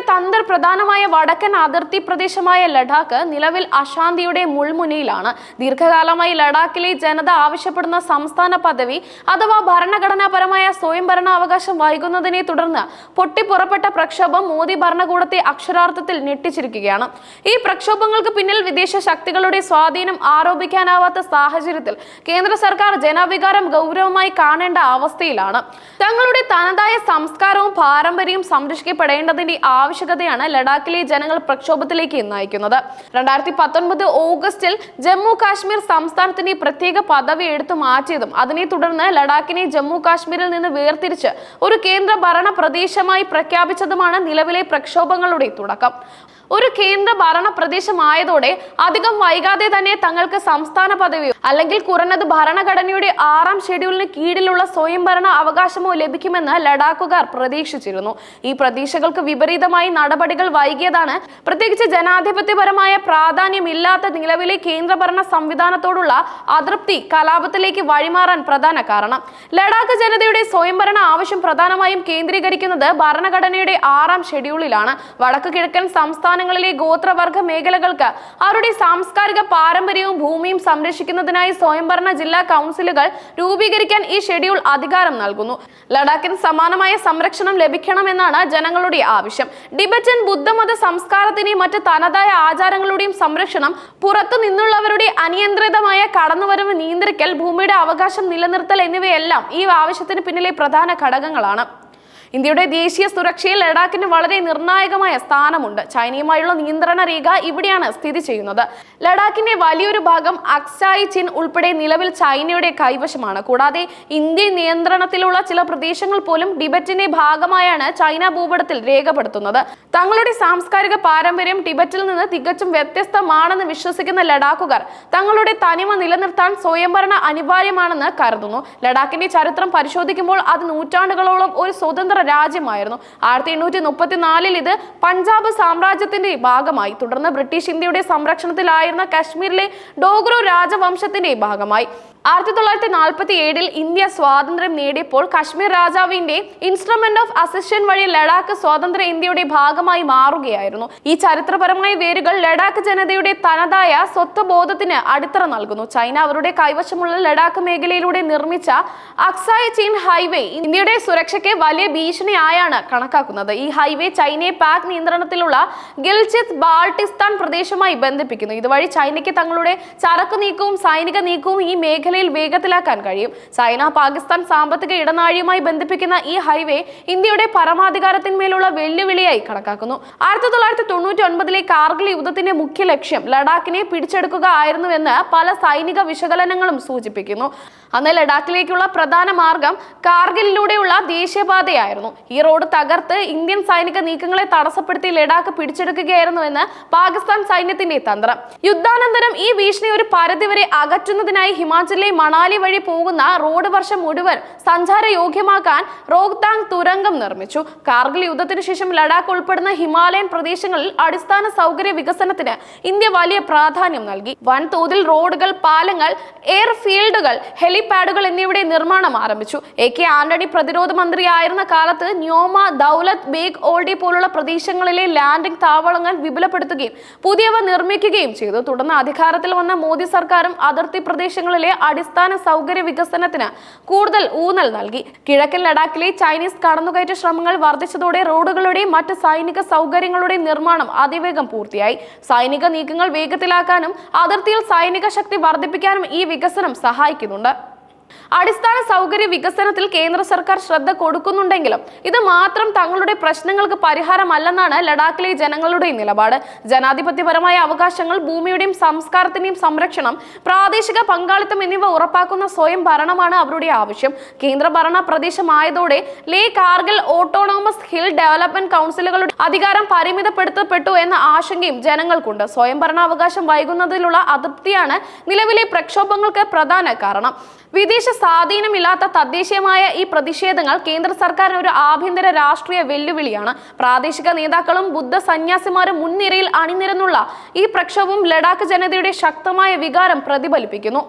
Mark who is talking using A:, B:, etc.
A: തന്ത്രപ്രധാനമായ വടക്കൻ അതിർത്തി പ്രദേശമായ ലഡാക്ക് നിലവിൽ അശാന്തിയുടെ മുൾമുനയിലാണ്. ദീർഘകാലമായി ലഡാക്കിലെ ജനത ആവശ്യപ്പെടുന്ന സംസ്ഥാന പദവി അഥവാ ഭരണഘടനാപരമായ സ്വയംഭരണാവകാശം വൈകുന്നതിനെ തുടർന്ന് പൊട്ടിപ്പുറപ്പെട്ട പ്രക്ഷോഭം മോദി ഭരണകൂടത്തെ അക്ഷരാർത്ഥത്തിൽ ഞെട്ടിച്ചിരിക്കുകയാണ്. ഈ പ്രക്ഷോഭങ്ങൾക്ക് പിന്നിൽ വിദേശ ശക്തികളുടെ സ്വാധീനം ആരോപിക്കാനാവാത്ത സാഹചര്യത്തിൽ കേന്ദ്ര സർക്കാർ ജനവികാരം ഗൗരവമായി കാണേണ്ട അവസ്ഥയിലാണ്. തങ്ങളുടെ തനതായ സംസ്കാരവും പാരമ്പര്യവും സംരക്ഷിക്കപ്പെടേണ്ടതിന്റെ ആവശ്യകതയാണ് ലഡാക്കിലെ ജനങ്ങൾ പ്രക്ഷോഭത്തിലേക്ക് നയിക്കുന്നത്. 2019 ഓഗസ്റ്റിൽ ജമ്മു കാശ്മീർ സംസ്ഥാനത്തിന്റെ പ്രത്യേക പദവി എടുത്തു മാറ്റിയതും അതിനെ തുടർന്ന് ലഡാക്കിനെ ജമ്മു കാശ്മീരിൽ നിന്ന് വേർതിരിച്ച് ഒരു കേന്ദ്ര ഭരണ പ്രദേശമായി പ്രഖ്യാപിച്ചതുമാണ് നിലവിലെ പ്രക്ഷോഭങ്ങളുടെ തുടക്കം. ഒരു കേന്ദ്ര ഭരണ പ്രദേശമായതോടെ അധികം വൈകാതെ തന്നെ തങ്ങൾക്ക് സംസ്ഥാന പദവിയോ അല്ലെങ്കിൽ കുറഞ്ഞത് ഭരണഘടനയുടെ 6ാം ഷെഡ്യൂളിന് കീഴിലുള്ള സ്വയംഭരണ അവകാശമോ ലഭിക്കുമെന്ന് ലഡാക്കുകാർ പ്രതീക്ഷിച്ചിരുന്നു. ഈ പ്രതീക്ഷകൾക്ക് വിപരീതമായി നടപടികൾ വൈകിയതാണ് പ്രത്യേകിച്ച് ജനാധിപത്യപരമായ പ്രാധാന്യമില്ലാത്ത നിലവിലെ കേന്ദ്രഭരണ സംവിധാനത്തോടുള്ള അതൃപ്തി കലാപത്തിലേക്ക് വഴിമാറാൻ പ്രധാന കാരണം. ലഡാക്ക് ജനതയുടെ സ്വയംഭരണ ആവശ്യം പ്രധാനമായും കേന്ദ്രീകരിക്കുന്നത് ഭരണഘടനയുടെ 6ാം ഷെഡ്യൂളിലാണ്. വടക്കു കിഴക്കൻ സംസ്ഥാനങ്ങളിലെ ഗോത്രവർഗ മേഖലകൾക്ക് അവരുടെ സാംസ്കാരിക പാരമ്പര്യവും ഭൂമിയും സംരക്ഷിക്കുന്നതിനായി സ്വയംഭരണ ജില്ലാ കൗൺസിലുകൾ രൂപീകരിക്കാൻ ഈ ഷെഡ്യൂൾ അധികാരം നൽകുന്നു. ലഡാക്കിന് സമാനമായ സംരക്ഷണം ലഭിക്കണമെന്നാണ് ജനങ്ങളുടെ ആവശ്യം. ടിബറ്റൻ ബുദ്ധമത സംസ്കാരത്തിന്റെയും മറ്റ് തനതായ ആചാരങ്ങളുടെയും സംരക്ഷണം, പുറത്തു നിന്നുള്ളവരുടെ അനിയന്ത്രിതമായ കടന്നുവരവ് നിയന്ത്രിക്കൽ, ഭൂമിയുടെ അവകാശം നിലനിർത്തൽ എന്നിവയെല്ലാം ഈ ആവശ്യത്തിന് പിന്നിലെ പ്രധാന ഘടകങ്ങളാണ്. ഇന്ത്യയുടെ ദേശീയ സുരക്ഷയിൽ ലഡാക്കിന് വളരെ നിർണായകമായ സ്ഥാനമുണ്ട്. ചൈനയുമായുള്ള നിയന്ത്രണ രേഖ ഇവിടെയാണ് സ്ഥിതി ചെയ്യുന്നത്. ലഡാക്കിന്റെ വലിയൊരു ഭാഗം അക്സായി ചിൻ ഉൾപ്പെടെ നിലവിൽ ചൈനയുടെ കൈവശമാണ്. കൂടാതെ ഇന്ത്യൻ നിയന്ത്രണത്തിലുള്ള ചില പ്രദേശങ്ങൾ പോലും ടിബറ്റിന്റെ ഭാഗമായാണ് ചൈന ഭൂപടത്തിൽ രേഖപ്പെടുത്തുന്നത്. തങ്ങളുടെ സാംസ്കാരിക പാരമ്പര്യം ടിബറ്റിൽ നിന്ന് തികച്ചും വ്യത്യസ്തമാണെന്ന് വിശ്വസിക്കുന്ന ലഡാക്കുകാർ തങ്ങളുടെ തനിമ നിലനിർത്താൻ സ്വയംഭരണ അനിവാര്യമാണെന്ന് കരുതുന്നു. ലഡാക്കിന്റെ ചരിത്രം പരിശോധിക്കുമ്പോൾ അത് നൂറ്റാണ്ടുകളോളം ഒരു സ്വതന്ത്ര രാജ്യമായിരുന്നു. 1834 ഇത് പഞ്ചാബ് സാമ്രാജ്യത്തിന്റെ ഭാഗമായി. തുടർന്ന് ബ്രിട്ടീഷ് ഇന്ത്യയുടെ സംരക്ഷണത്തിലായിരുന്ന കാശ്മീരിലെ ഡോഗ്രോ രാജവംശത്തിന്റെ ഭാഗമായി. 1947 ഇന്ത്യ സ്വാതന്ത്ര്യം നേടിയപ്പോൾ കാശ്മീർ രാജാവിന്റെ ഇൻസ്ട്രുമെന്റ് ഓഫ് അസഷൻ വഴി ലഡാക്ക് സ്വതന്ത്ര ഇന്ത്യയുടെ ഭാഗമായി മാറുകയായിരുന്നു. ഈ ചരിത്രപരമായ വേരുകൾ ലഡാക്ക് ജനതയുടെ തനതായ സ്വത്വബോധത്തിന് അടിത്തറ നൽകുന്നു. ചൈന അവരുടെ കൈവശമുള്ള ലഡാക്ക് മേഖലയിലൂടെ നിർമ്മിച്ച അക്സായി ചീൻ ഹൈവേ ഇന്ത്യയുടെ സുരക്ഷയ്ക്ക് വലിയ ഭീഷണിയായാണ് കണക്കാക്കുന്നത്. ഈ ഹൈവേ ചൈനയെ പാക് നിയന്ത്രണത്തിലുള്ള ഗിൽജിത് ബാൾട്ടിസ്ഥാൻ പ്രദേശവുമായി ബന്ധിപ്പിക്കുന്നു. ഇതുവഴി ചൈനയ്ക്ക് തങ്ങളുടെ ചരക്കു നീക്കവും സൈനിക നീക്കവും ഈ മേഖല വേഗത്തിലാക്കാൻ കഴിയും. ചൈന പാകിസ്ഥാൻ സാമ്പത്തിക ഇടനാഴിയുമായി ബന്ധിപ്പിക്കുന്ന ഈ ഹൈവേ ഇന്ത്യയുടെ പരമാധികാരത്തിന്മേലുള്ള വെല്ലുവിളിയായി കണക്കാക്കുന്നു. 1999 കാർഗിൽ യുദ്ധത്തിന്റെ മുഖ്യ ലക്ഷ്യം ലഡാക്കിനെ പിടിച്ചെടുക്കുക ആയിരുന്നുവെന്ന് പല സൈനിക വിശകലനങ്ങളും സൂചിപ്പിക്കുന്നു. അന്ന് ലഡാക്കിലേക്കുള്ള പ്രധാന മാർഗം കാർഗിലിലൂടെയുള്ള ദേശീയപാതയായിരുന്നു. ഈ റോഡ് തകർത്ത് ഇന്ത്യൻ സൈനിക നീക്കങ്ങളെ തടസ്സപ്പെടുത്തി ലഡാക്ക് പിടിച്ചെടുക്കുകയായിരുന്നുവെന്ന് പാകിസ്ഥാൻ സൈന്യത്തിന്റെ തന്ത്രം. യുദ്ധാനന്തരം ഈ ഭീഷണി ഒരു പരിധിവരെ അകറ്റുന്നതിനായി ഹിമാചലിലെ മണാലി വഴി പോകുന്ന റോഡ് വർഷം മുഴുവൻ സഞ്ചാരയോഗ്യമാക്കാൻ റോഹ്താങ് തുരങ്കം നിർമ്മിച്ചു. കാർഗിൽ യുദ്ധത്തിന് ശേഷം ലഡാക്ക് ഉൾപ്പെടുന്ന ഹിമാലയൻ പ്രദേശങ്ങളിൽ അടിസ്ഥാന സൗകര്യ വികസനത്തിന് ഇന്ത്യ വലിയ പ്രാധാന്യം നൽകി. വൻതോതിൽ റോഡുകൾ, പാലങ്ങൾ, എയർഫീൽഡുകൾ, ഹെലിപാഡുകൾ എന്നിവയുടെ നിർമ്മാണം ആരംഭിച്ചു. AK ആന്റണി പ്രതിരോധ മന്ത്രിയായിരുന്ന കാലത്ത് ന്യോമ, ദൗലത് ബേഗ് ഓൾഡി പോലുള്ള പ്രദേശങ്ങളിലെ ലാൻഡിംഗ് താവളങ്ങൾ വിപുലപ്പെടുത്തുകയും പുതിയവ നിർമ്മിക്കുകയും ചെയ്തു. തുടർന്ന് അധികാരത്തിൽ വന്ന മോദി സർക്കാരും അതിർത്തി പ്രദേശങ്ങളിലെ അടിസ്ഥാന സൗകര്യ വികസനത്തിന് കൂടുതൽ ഊന്നൽ നൽകി. കിഴക്കൻ ലഡാക്കിലെ ചൈനീസ് കടന്നുകയറ്റ ശ്രമങ്ങൾ വർദ്ധിച്ചതോടെ റോഡുകളുടെയും മറ്റ് സൈനിക സൗകര്യങ്ങളുടെയും നിർമ്മാണം അതിവേഗം പൂർത്തിയായി. സൈനിക നീക്കങ്ങൾ വേഗത്തിലാക്കാനും അതിർത്തിയിൽ സൈനിക ശക്തി വർദ്ധിപ്പിക്കാനും ഈ വികസനം സഹായിക്കുന്നുണ്ട്. അടിസ്ഥാന സൗകര്യ വികസനത്തിൽ കേന്ദ്ര സർക്കാർ ശ്രദ്ധ കൊടുക്കുന്നുണ്ടെങ്കിലും ഇത് മാത്രം തങ്ങളുടെ പ്രശ്നങ്ങൾക്ക് പരിഹാരമല്ലെന്നാണ് ലഡാക്കിലെ ജനങ്ങളുടെ നിലപാട്. ജനാധിപത്യപരമായ അവകാശങ്ങൾ, ഭൂമിയുടെയും സംസ്കാരത്തിന്റെയും സംരക്ഷണം, പ്രാദേശിക പങ്കാളിത്തം എന്നിവ ഉറപ്പാക്കുന്ന സ്വയം ഭരണമാണ് അവരുടെ ആവശ്യം. കേന്ദ്രഭരണ പ്രദേശമായതോടെ Leh Kargil autonomous hill development കൗൺസിലുകളുടെ അധികാരം പരിമിതപ്പെടുത്തപ്പെട്ടു എന്ന ആശങ്കയും ജനങ്ങൾക്കുണ്ട്. സ്വയംഭരണാവകാശം വൈകുന്നതിലുള്ള അതൃപ്തിയാണ് നിലവിലെ പ്രക്ഷോഭങ്ങൾക്ക് പ്രധാന കാരണം. വിദേശ സ്വാധീനമില്ലാത്ത തദ്ദേശീയമായ ഈ പ്രതിഷേധങ്ങൾ കേന്ദ്ര സർക്കാരിന് ഒരു ആഭ്യന്തര രാഷ്ട്രീയ വെല്ലുവിളിയാണ്. പ്രാദേശിക നേതാക്കളും ബുദ്ധ സന്യാസിമാരും മുൻനിരയിൽ അണിനിരന്നുള്ള ഈ പ്രക്ഷോഭം ലഡാക്ക് ജനതയുടെ ശക്തമായ വികാരം പ്രതിഫലിപ്പിക്കുന്നു.